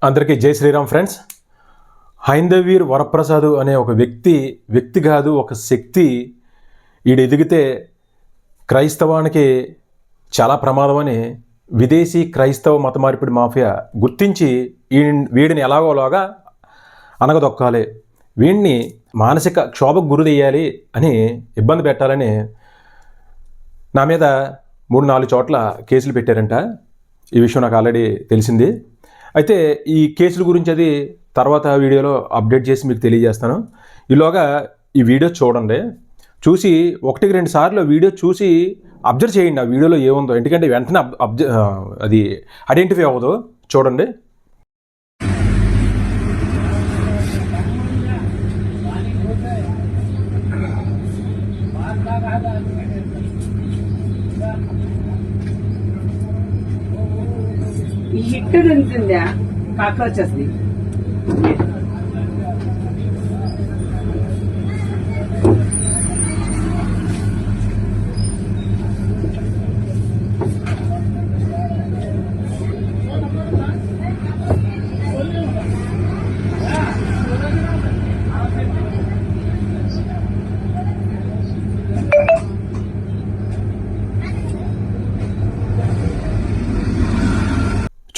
అందరికీ జై శ్రీరామ్ ఫ్రెండ్స్. హైందవీర్ వరప్రసాద్ అనే ఒక వ్యక్తి కాదు, ఒక శక్తి. వీడు ఎదిగితే క్రైస్తవానికి చాలా ప్రమాదం అని విదేశీ క్రైస్తవ మత మార్పిడి మాఫియా గుర్తించి వీడిని ఎలాగోలాగా అనగదొక్కాలి, వీడిని మానసిక క్షోభకు గురి చేయాలి అని ఇబ్బంది పెట్టాలని నా మీద 3-4 చోట్ల కేసులు పెట్టారంట. ఈ విషయం నాకు ఆల్రెడీ తెలిసింది. అయితే ఈ కేసుల గురించి అది తర్వాత వీడియోలో అప్డేట్ చేసి మీకు తెలియజేస్తాను. ఈలోగా ఈ వీడియో చూడండి, చూసి 1-2 సార్లు వీడియో చూసి అబ్జర్వ్ చేయండి ఆ వీడియోలో ఏముందో. ఎందుకంటే వెంటనే అది ఐడెంటిఫై అవ్వదు. చూడండి. ఈ హిట్ ఉంటుందా కాక్రోచెస్ ది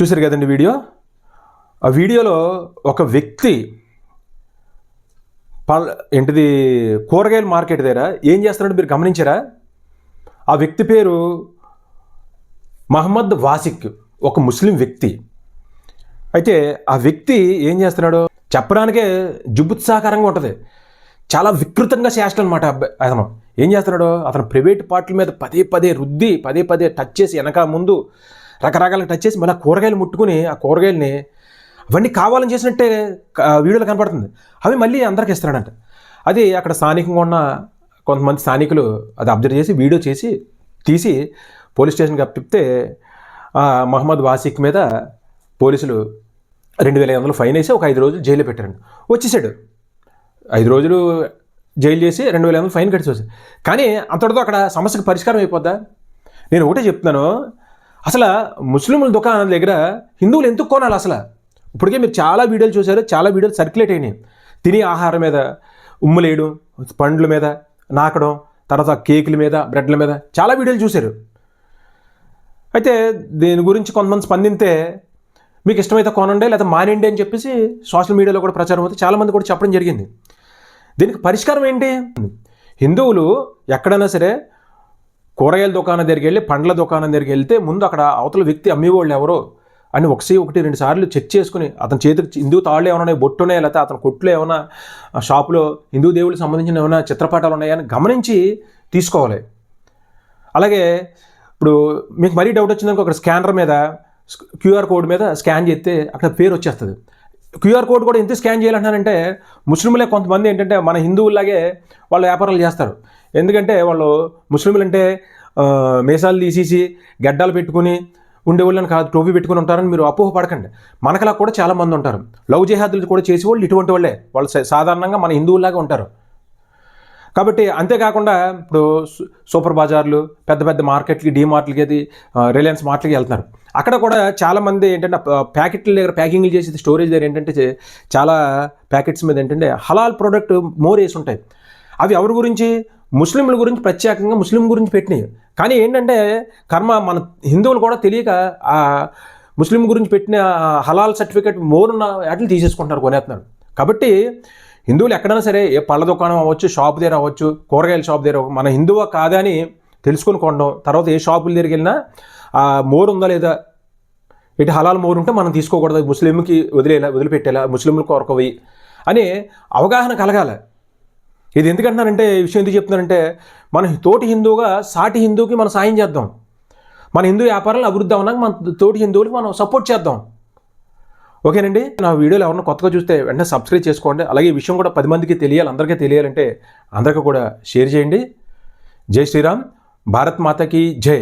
చూసారు కదండి వీడియో. ఆ వీడియోలో ఒక వ్యక్తి ఏంటిది కూరగాయల మార్కెట్ దగ్గర ఏం చేస్తున్నాడో మీరు గమనించారా? ఆ వ్యక్తి పేరు మహమ్మద్ వాసిక్, ఒక ముస్లిం వ్యక్తి. అయితే ఆ వ్యక్తి ఏం చేస్తున్నాడో చెప్పడానికే జుబుత్సాకరంగా ఉంటుంది. చాలా వికృతంగా చేష్టం అనమాట. అతను ఏం చేస్తున్నాడో అతను ప్రైవేట్ పార్ట్ల మీద పదే రుద్ది పదే టచ్ చేసి వెనక ముందు రకరకాలుగా టచ్ చేసి మళ్ళీ కూరగాయలు ముట్టుకుని ఆ కూరగాయలని అవన్నీ కావాలని చేసినట్టే వీడియోలో కనపడుతుంది. అవి మళ్ళీ అందరికి ఇస్తున్నాడంట. అది అక్కడ స్థానికంగా ఉన్న కొంతమంది స్థానికులు అది అబ్జర్వ్ చేసి వీడియో చేసి తీసి పోలీస్ స్టేషన్కి అప్పితే మహమ్మద్ వాసిక్ మీద పోలీసులు 2,500 ఫైన్ వేసి ఒక 5 రోజులు జైల్లో పెట్టారండి. వచ్చేసాడు. 5 రోజులు జైలు చేసి 2,500 ఫైన్ కట్టేసి. కానీ అంతటితో అక్కడ సమస్యకు పరిష్కారం అయిపోద్దా? నేను ఒకటే చెప్తున్నాను, అసలు ముస్లింల దుకాణాల దగ్గర హిందువులు ఎందుకు కొనాలి? అసలు ఇప్పటికే మీరు చాలా వీడియోలు చూశారు, చాలా వీడియోలు సర్క్యులేట్ అయినాయి. తినే ఆహారం మీద ఉమ్ములేయడం, పండ్ల మీద నాకడం, తర్వాత కేకుల మీద, బ్రెడ్ల మీద చాలా వీడియోలు చూశారు. అయితే దీని గురించి కొంతమంది స్పందింతే మీకు ఇష్టమైతే కొనండి లేదా మానేయండి అని చెప్పేసి సోషల్ మీడియాలో కూడా ప్రచారం అవుతుంది. చాలామంది కూడా చెప్పడం జరిగింది. దీనికి పరిష్కారం ఏంటి? హిందువులు ఎక్కడైనా సరే కూరగాయల దుకాణం దగ్గరికి వెళ్ళి, పండ్ల దుకాణం దగ్గరికి వెళ్తే ముందు అక్కడ అవతల వ్యక్తి అమ్మేవాళ్ళు ఎవరో అని 1-2 సార్లు చెక్ చేసుకుని అతని చేతికి హిందూ తాళ్ళు ఏమైనా బొట్టు ఉన్నాయా, లేకపోతే అతని కొట్లో ఏమైనా షాపులో హిందూ దేవుడికి సంబంధించిన ఏమైనా చిత్రపటాలు ఉన్నాయా అని గమనించి తీసుకోవాలి. అలాగే ఇప్పుడు మీకు మరీ డౌట్ వచ్చిందనుకో, అక్కడ స్కానర్ మీద QR కోడ్ మీద స్కాన్ చేస్తే అక్కడ పేరు వచ్చేస్తుంది. QR కోడ్ కూడా ఎందుకు స్కాన్ చేయాలంటారంటే, ముస్లింలే కొంతమంది ఏంటంటే మన హిందువుల్లాగే వాళ్ళు వ్యాపారాలు చేస్తారు. ఎందుకంటే వాళ్ళు ముస్లింలు అంటే మీసాలు తీసేసి గడ్డాలు పెట్టుకుని ఉండేవాళ్ళని కాదు, టోపీ పెట్టుకుని ఉంటారని మీరు అపోహ పడకండి. మనకలా కూడా చాలామంది ఉంటారు. లవ్ జిహాదులు కూడా చేసేవాళ్ళు ఇటువంటి వాళ్ళే. వాళ్ళు సాధారణంగా మన హిందువుల్లాగా ఉంటారు. కాబట్టి అంతేకాకుండా ఇప్పుడు సూపర్ బజార్లు, పెద్ద మార్కెట్లకి, డీమార్ట్లకి, అది రిలయన్స్ మార్ట్లకి వెళ్తున్నారు. అక్కడ కూడా చాలామంది ఏంటంటే ప్యాకెట్ల దగ్గర ప్యాకింగ్లు చేసి స్టోరేజ్ దగ్గర ఏంటంటే చాలా ప్యాకెట్స్ మీద ఏంటంటే హలాల్ ప్రోడక్ట్ మోర్ వేసి ఉంటాయి. అవి ఎవరి గురించి? ముస్లింల గురించి, ప్రత్యేకంగా ముస్లిం గురించి పెట్టినాయి. కానీ ఏంటంటే కర్మ, మన హిందువులు కూడా తెలియక ఆ ముస్లిం గురించి పెట్టిన హలాల్ సర్టిఫికేట్ మోర్ ఉన్న వాటిని తీసేసుకుంటున్నారు, కొనేస్తున్నారు. కాబట్టి హిందువులు ఎక్కడైనా సరే, ఏ పళ్ళ దుకాణం అవ్వచ్చు, షాప్ దగ్గర అవ్వచ్చు, కూరగాయల షాప్ దగ్గర మన హిందువా కాదా అని తెలుసుకొని కొనడం. తర్వాత ఏ షాపుల దగ్గరికి వెళ్ళినా ఆ మోర్ ఉందా లేదా, ఇటు హలాల్ మోర్ ఉంటే మనం తీసుకోకూడదు, ముస్లింకి వదిలిపెట్టేలా, ముస్లింలు కొరకవి అని అవగాహన కలగాలి. ఇది ఎందుకంటున్నానంటే, ఈ విషయం ఎందుకు చెప్తున్నానంటే, మన తోటి హిందువుగా సాటి హిందువుకి మనం సాయం చేద్దాం. మన హిందూ వ్యాపారాలు అభివృద్ధి అవడానికి మన తోటి హిందువులకి మనం సపోర్ట్ చేద్దాం. ఓకేనండి. నా వీడియోలు ఎవరైనా కొత్తగా చూస్తే వెంటనే సబ్స్క్రైబ్ చేసుకోండి. అలాగే ఈ విషయం కూడా 10 మందికి తెలియాలి, అందరికీ తెలియాలంటే అందరికీ కూడా షేర్ చేయండి. జై శ్రీరామ్. భారత్ మాతాకి జై.